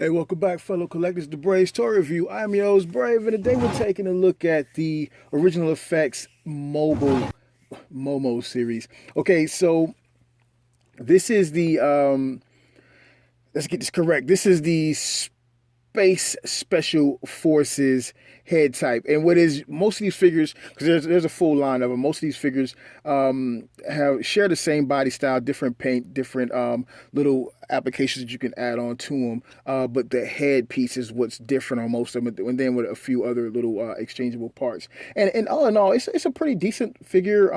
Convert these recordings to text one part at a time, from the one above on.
Hey, welcome back, fellow collectors. The Braves Toy Review. I'm your host, Brave, and today we're taking a look at the original effects mobile MOMO series. Okay, so this is the let's get this correct. This is the Space Special Forces head type, and what is most of these figures, because there's a full line of them. Most of these figures have share the same body style, different paint, different little applications that you can add on to them, but the head piece is what's different on most of them, and then with a few other little exchangeable parts. And all in all, it's a pretty decent figure.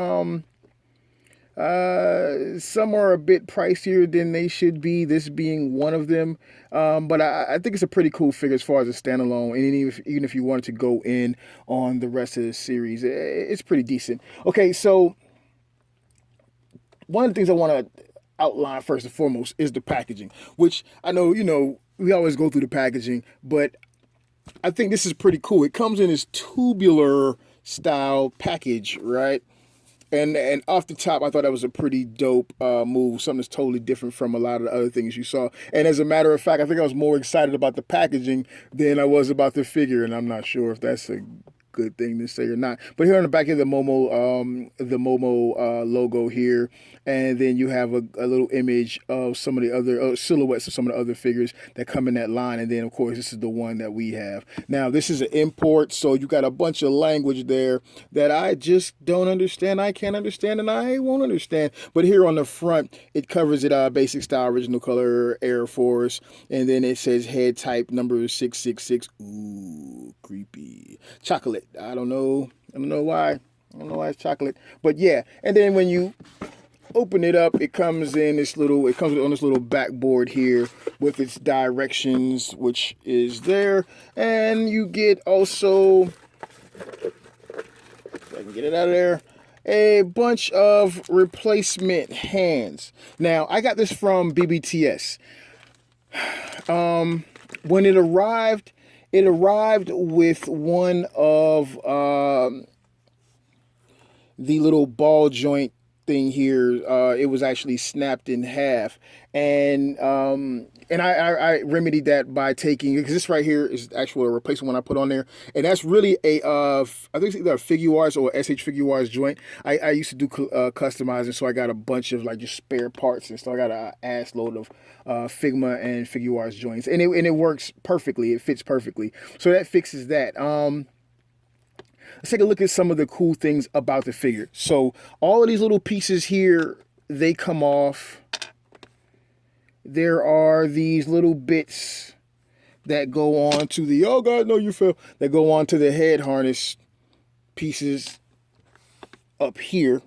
Some are a bit pricier than they should be, this being one of them. But I think it's a pretty cool figure as far as a standalone. And even if you wanted to go in on the rest of the series, it's pretty decent. Okay, so one of the things I want to outline first and foremost is the packaging, which I know, we always go through the packaging, but I think this is pretty cool. It comes in this tubular style package, right? And off the top, I thought that was a pretty dope move, something that's totally different from a lot of the other things you saw. And as a matter of fact, I think I was more excited about the packaging than I was about the figure, and I'm not sure if that's a good thing to say or not. But here on the back of the MOMO logo here, and then you have a little image of some of the other silhouettes of some of the other figures that come in that line, and then of course this is the one that we have. Now this is an import, so you got a bunch of language there that I just don't understand. I can't understand, and I won't understand. But here on the front, it covers it basic style, original color, Air Force, and then it says head type number 666. Ooh, creepy. Chocolate. I don't know why. I don't know why it's chocolate. But yeah. And then when you open it up, it comes on this little backboard here with its directions, which is there. And you get also, if I can get it out of there, a bunch of replacement hands. Now, I got this from BBTS. When it arrived with one of the little ball joint thing here. It was actually snapped in half, and I remedied that by taking, because this right here is actually a replacement one I put on there, and that's really a I think it's either a Figuarts or SH Figuarts joint. I used to do customizing, so I got a bunch of like just spare parts, and so I got an ass load of Figma and Figuarts joints, and it works perfectly. It fits perfectly, so that fixes that. Let's take a look at some of the cool things about the figure. So all of these little pieces here, they come off. There are these little bits that go on to the, oh God, no, you fell, that go on to the head harness pieces up here.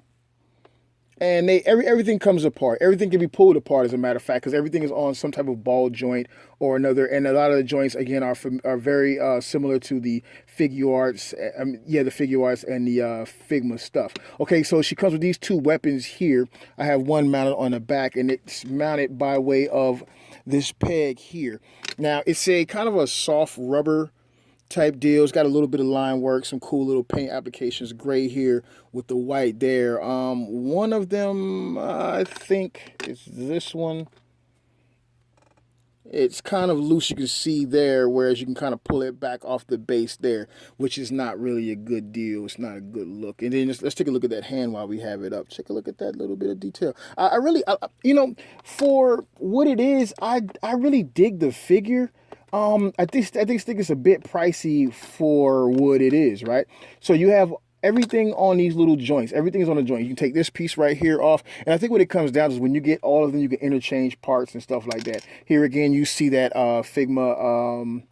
And everything comes apart. Everything can be pulled apart, as a matter of fact, because everything is on some type of ball joint or another. And a lot of the joints, again, are very similar to the Figuarts. The Figuarts and the Figma stuff. Okay, so she comes with these two weapons here. I have one mounted on the back, and it's mounted by way of this peg here. Now, it's a kind of a soft rubber type deal. It's got a little bit of line work, some cool little paint applications, gray here with the white there. One of them, I think, is this one. It's kind of loose, you can see there, whereas you can kind of pull it back off the base there, which is not really a good deal. It's not a good look. And then let's take a look at that hand while we have it up. Take a look at that little bit of detail. I really, for what it is, I really dig the figure. I think it's a bit pricey for what it is, right? So you have everything on these little joints. Everything is on a joint. You can take this piece right here off. And I think what it comes down to is when you get all of them, you can interchange parts and stuff like that. Here again, you see that Figma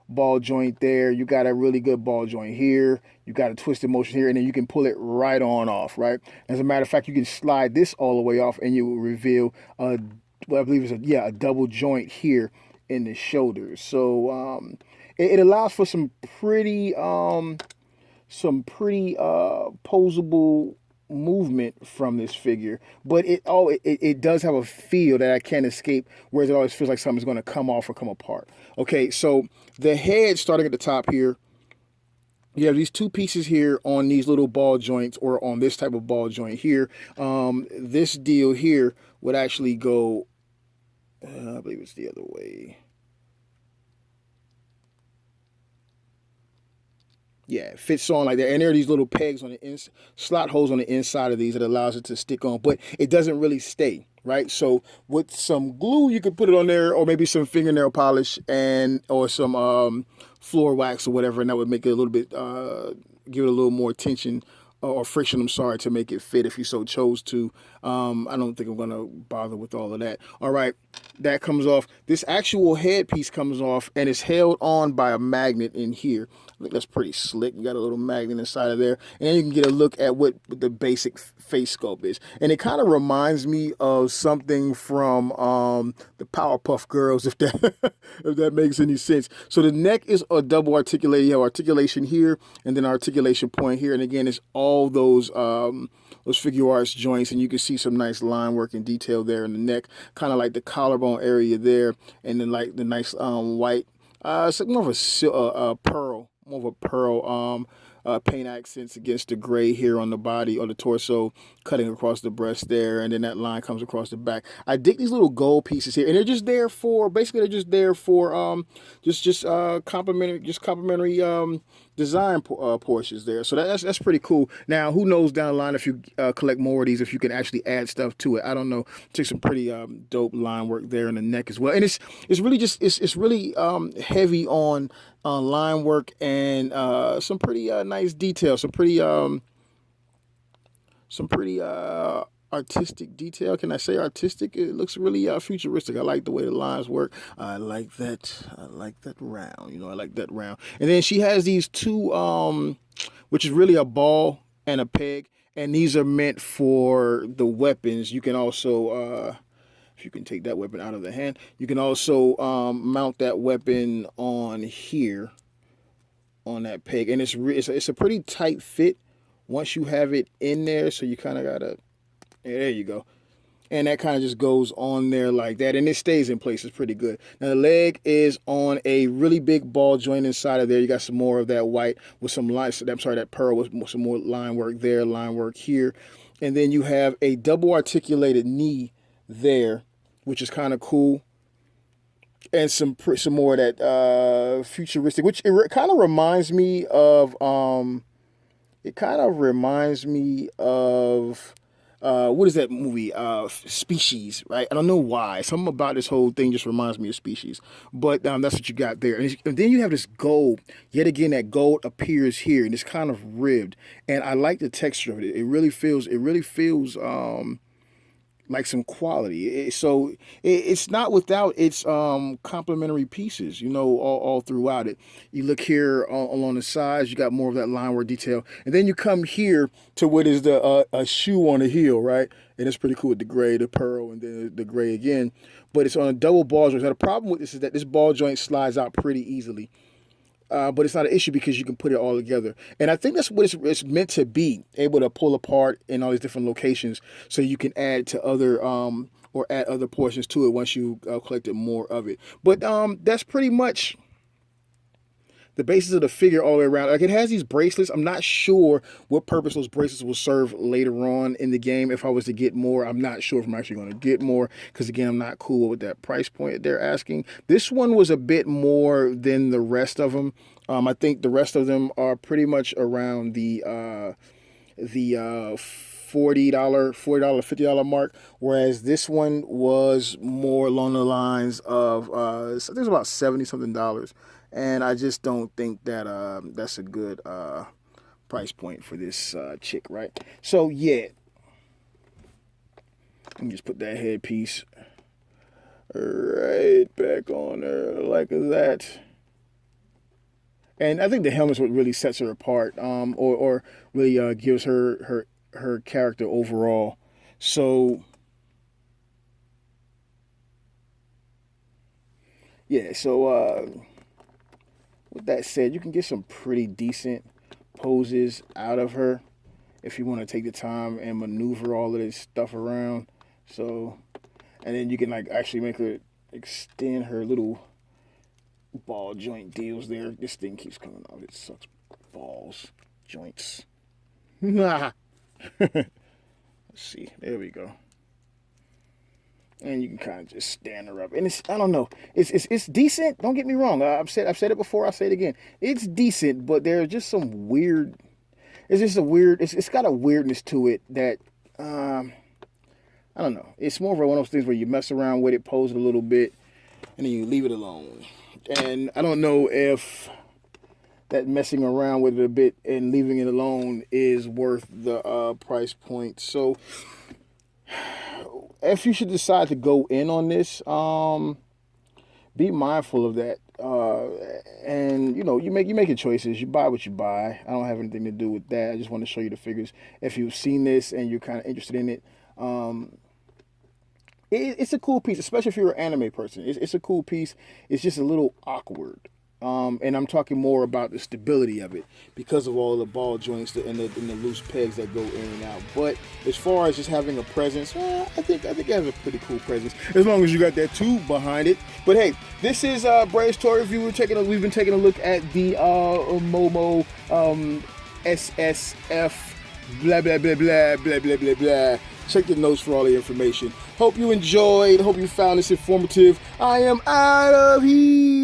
ball joint there. You got a really good ball joint here. You got a twisted motion here, and then you can pull it right on off, right? As a matter of fact, you can slide this all the way off, and you will reveal what I believe is a double joint here in the shoulders. So it allows for some pretty posable movement from this figure, but it does have a feel that I can't escape, whereas it always feels like something's going to come off or come apart. Okay, so the head, starting at the top here, you have these two pieces here on these little ball joints, or on this type of ball joint here. This deal here would actually go, I believe it's the other way. Yeah, it fits on like that. And there are these little pegs on the slot holes on the inside of these that allows it to stick on, but it doesn't really stay, right? So with some glue, you could put it on there, or maybe some fingernail polish and or some floor wax or whatever, and that would make it a little bit, give it a little more tension or friction, I'm sorry, to make it fit if you so chose to. I don't think I'm going to bother with all of that. All right, that comes off. This actual headpiece comes off, and it's held on by a magnet in here. I think that's pretty slick. You got a little magnet inside of there, and then you can get a look at what the basic face sculpt is. And it kind of reminds me of something from the Powerpuff Girls, if that if that makes any sense. So the neck is a double articulated. You have articulation here, and then articulation point here, and again, it's all those figure arts joints, and you can see some nice line work and detail there in the neck, kind of like the collarbone area there, and then like the nice white. It's more of a pearl, more of a pearl paint accents against the gray here on the body or the torso, cutting across the breast there, and then that line comes across the back. I dig these little gold pieces here, and they're just there for basically they're just there for just complimentary design portions there. So that's pretty cool. Now, who knows down the line if you collect more of these, if you can actually add stuff to it. I don't know. Take some pretty dope line work there in the neck as well, and it's really just it's really heavy on line work and some pretty nice detail, some pretty artistic detail. Can I say artistic? It looks really futuristic. I like the way the lines work. I like that. I like that round. I like that round. And then she has these two, which is really a ball and a peg, and these are meant for the weapons. You can also if you can take that weapon out of the hand, you can also mount that weapon on here, on that peg, and it's a pretty tight fit once you have it in there. So you kind of gotta, yeah, there you go, and that kind of just goes on there like that, and it stays in place. It's pretty good. Now the leg is on a really big ball joint inside of there. You got some more of that white with some lines. I'm sorry, that pearl with some more line work there, line work here, and then you have a double articulated knee there, which is kind of cool, and some more of that futuristic, which it kind of reminds me of. It kind of reminds me of what is that movie? Species, right? I don't know why. Something about this whole thing just reminds me of Species, but that's what you got there. And then you have this gold. Yet again, that gold appears here, and it's kind of ribbed, and I like the texture of it. It really feels. Like some quality. So it's not without its complementary pieces, all throughout it. You look here along the sides, you got more of that line work detail. And then you come here to what is the a shoe on the heel, right? And it's pretty cool with the gray, the pearl, and then the gray again. But it's on a double ball joint. Now, the problem with this is that this ball joint slides out pretty easily. But it's not an issue because you can put it all together. And I think that's what it's meant to be, able to pull apart in all these different locations so you can add to other or add other portions to it once you collected more of it. But that's pretty much the basis of the figure all the way around. Like, it has these bracelets. I'm not sure what purpose those bracelets will serve later on in the game. If I was to get more, I'm not sure if I'm actually going to get more because, again, I'm not cool with that price point they're asking. This one was a bit more than the rest of them. I think the rest of them are pretty much around the $40, $50 mark, whereas this one was more along the lines of I think it was about $70 something. And I just don't think that that's a good price point for this chick, right? So yeah, let me just put that headpiece right back on her like that. And I think the helmet's what really sets her apart, or really gives her character overall. So yeah, so with that said, you can get some pretty decent poses out of her if you want to take the time and maneuver all of this stuff around. So, and then you can like actually make her extend her little ball joint deals there. This thing keeps coming off. It sucks balls joints. Let's see. There we go. and you can kind of just stand her up. And it's, I don't know, it's decent. Don't get me wrong. I've said it before. I'll say it again. It's decent, but there's just some weird. It's just a weird. It's got a weirdness to it that I don't know. It's more of one of those things where you mess around with it, pose it a little bit, and then you leave it alone. And I don't know if that messing around with it a bit and leaving it alone is worth the price point. So if you should decide to go in on this, be mindful of that. And you make your choices. You buy what you buy. I don't have anything to do with that. I just want to show you the figures. If you've seen this and you're kind of interested in it, it's a cool piece, especially if you're an anime person. It's a cool piece. It's just a little awkward. And I'm talking more about the stability of it because of all the ball joints and the loose pegs that go in and out. But as far as just having a presence, I think it has a pretty cool presence as long as you got that tube behind it. But hey, this is Bray's Toy Review. We've been taking a look at the MOMO SSF blah blah blah blah blah blah blah blah. Check the notes for all the information. Hope you enjoyed. Hope you found this informative. I am out of here.